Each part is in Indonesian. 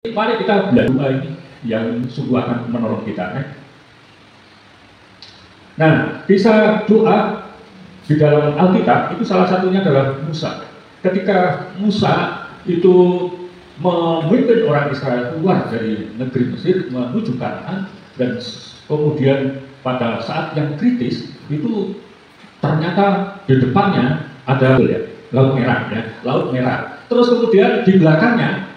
Mari kita belajar doa ini yang sungguh akan menolong kita. Nah, kisah doa di dalam Alkitab itu salah satunya adalah Musa. Ketika Musa itu memimpin orang Israel keluar dari negeri Mesir menuju Kanaan, dan kemudian pada saat yang kritis itu ternyata di depannya ada Laut Merah, Laut Merah. Terus kemudian di belakangnya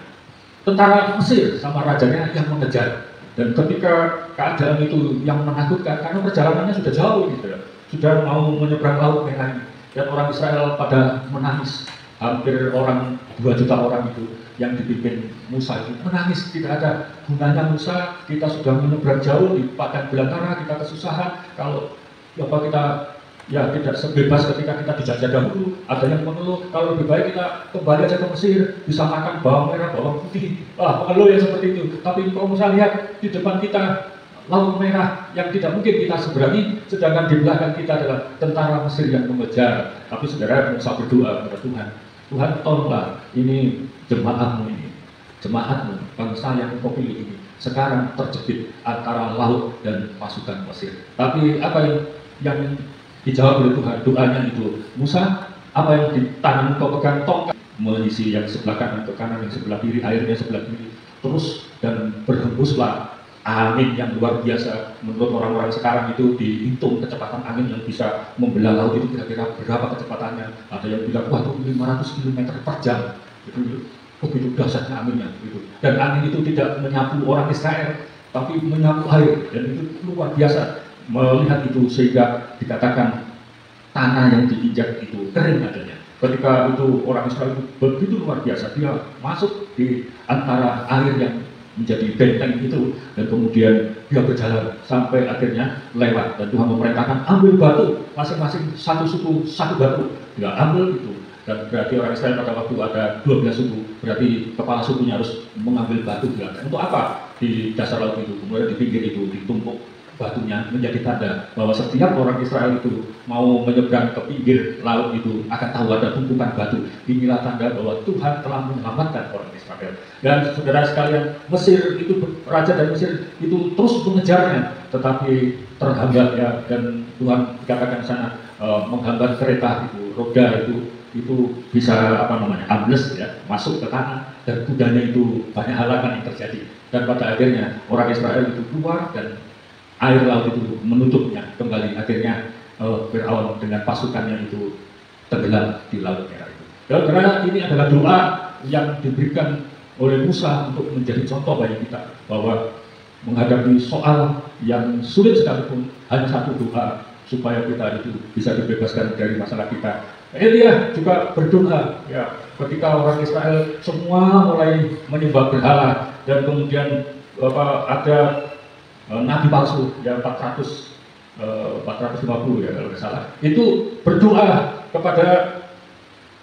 tentara Mesir sama rajanya yang mengejar, dan ketika keadaan itu yang menakutkan karena perjalanannya sudah jauh gitu, sudah mau menyeberang Laut Merah, dan orang Israel pada menangis. Hampir 2 juta orang itu yang dipimpin Musa itu menangis, tidak ada gunanya Musa, kita sudah menyeberang jauh di padang belantara, kita kesusahan, kalau kita tidak sebebas ketika kita dijajah dahulu. Ada yang mengeluh, kalau lebih baik kita kembali aja ke Mesir, bisa makan bawang merah, bawang putih. Mengeluh yang seperti itu. Tapi kalau Musa lihat di depan kita Laut Merah yang tidak mungkin kita seberangi, sedangkan di belakang kita adalah tentara Mesir yang mengejar. Tapi saudara, Musa berdoa kepada Tuhan, Tuhan tolonglah ini jemaatmu ini, jemaatmu, bangsa yang kau pilih ini, sekarang terjepit antara laut dan pasukan Mesir. Tapi apa yang dijawab oleh Tuhan, doanya itu, Musa, apa yang di tangan kau pegang, tongkat, mengisi yang sebelah kanan ke kanan, yang sebelah kiri, airnya sebelah kiri, terus dan berhembuslah angin yang luar biasa. Menurut orang-orang sekarang itu dihitung kecepatan angin yang bisa membelah laut itu kira-kira berapa kecepatannya. Ada yang bilang, wah itu 500 km per jam. Itu begitu dahsyatnya anginnya. Gitu. Dan angin itu tidak menyapu orang Israel, tapi menyapu air, dan itu luar biasa. Melihat itu sehingga dikatakan tanah yang diinjak itu kering adanya. Ketika itu orang Israel itu begitu luar biasa, dia masuk di antara air yang menjadi benteng itu, dan kemudian dia berjalan sampai akhirnya lewat, dan Tuhan memerintahkan ambil batu, masing-masing satu suku satu batu, dia ambil itu. Dan berarti orang Israel pada waktu ada 12 suku, berarti kepala sukunya harus mengambil batu. Untuk apa? Di dasar laut itu, kemudian di pinggir itu ditumpuk batunya, menjadi tanda bahwa setiap orang Israel itu mau menyeberang ke pinggir laut itu akan tahu ada tumpukan batu. Inilah tanda bahwa Tuhan telah menyelamatkan orang Israel. Dan saudara sekalian, Mesir itu, raja dari Mesir itu terus mengejarnya, tetapi terhambat dan Tuhan dikatakan di sana menghambat kereta itu, roda itu bisa ambles masuk ke tanah, dan kudanya itu banyak halangan yang terjadi, dan pada akhirnya orang Israel itu keluar dan air laut itu menutupnya kembali. Akhirnya Firaun dengan pasukannya itu tenggelam di Laut Merah itu. Dan karena ini adalah doa yang diberikan oleh Musa untuk menjadi contoh bagi kita, bahwa menghadapi soal yang sulit sekalipun, hanya satu doa supaya kita itu bisa dibebaskan dari masalah kita. Elia juga berdoa ketika orang Israel semua mulai menyembah berhala, dan kemudian ada nabi palsu 450 kalau tidak salah, itu berdoa kepada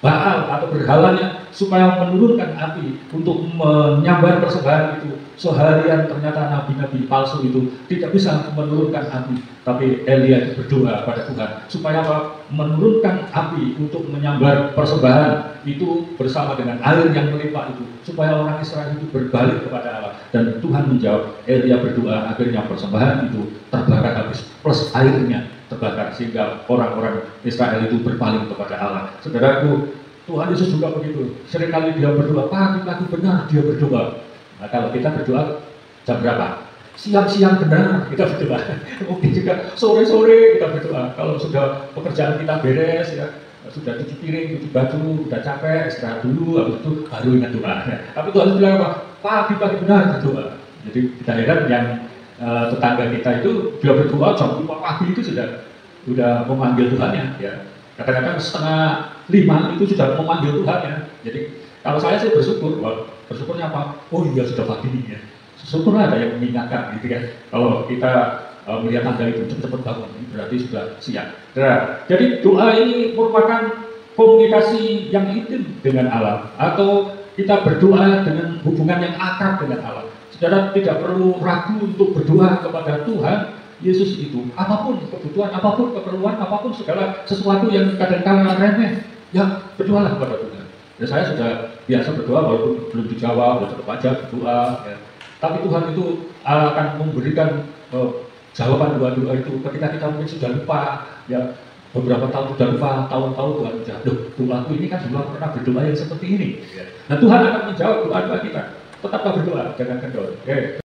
Baal atau berhalanya supaya menurunkan api untuk menyambar persembahan itu. Seharian ternyata nabi-nabi palsu itu tidak bisa menurunkan api, tapi Elia itu berdoa pada Tuhan supaya menurunkan api untuk menyambar persembahan itu bersama dengan air yang melimpah itu, supaya orang Israel itu berbalik kepada Allah. Dan Tuhan menjawab, Elia berdoa, akhirnya persembahan itu terbakar habis plus airnya terbakar, sehingga orang-orang Israel itu berpaling kepada Allah. Saudaraku, Tuhan Yesus juga begitu. Seringkali dia berdoa, pagi-pagi benar dia berdoa. Nah, kalau kita berdoa jam berapa? Siang-siang benar kita berdoa. Mungkin juga sore-sore kita berdoa. Kalau sudah pekerjaan kita beres sudah cuci piring, cuci baju, sudah capek, istirahat dulu, habis itu baru ingat doa. Tapi Tuhan bilang apa? Pagi-pagi benar berdoa. Jadi kita heran yang tetangga kita itu dia berdoa jam 5 pagi itu sudah memanggil Tuhannya. Kadang-kadang 4:30 itu sudah memanggil Tuhannya. Jadi kalau saya sih bersyukur, bersyukurnya apa? Oh iya sudah pagi ini syukurlah ada yang mengingatkan gitu kan. Kalau kita melihat tanda itu cepat-cepat bangun, berarti sudah siap. Nah, jadi doa ini merupakan komunikasi yang intim dengan Allah, atau kita berdoa dengan hubungan yang akrab dengan Allah. Saudara tidak perlu ragu untuk berdoa kepada Tuhan Yesus itu. Apapun kebutuhan, apapun keperluan, apapun segala sesuatu yang kadang-kadang remeh, berdoalah kepada Tuhan. Ya, saya sudah biasa berdoa walaupun belum dijawab, tetap aja berdoa. Ya. Tapi Tuhan itu akan memberikan jawaban doa-doa itu ketika kita mungkin sudah lupa, ya beberapa tahun sudah lupa, tahun-tahun Tuhan sudah, doaku ini kan dulu pernah berdoa yang seperti ini. Ya. Nah Tuhan akan menjawab doa-doa kita. Tetaplah berdoa, jangan kendor. Okay.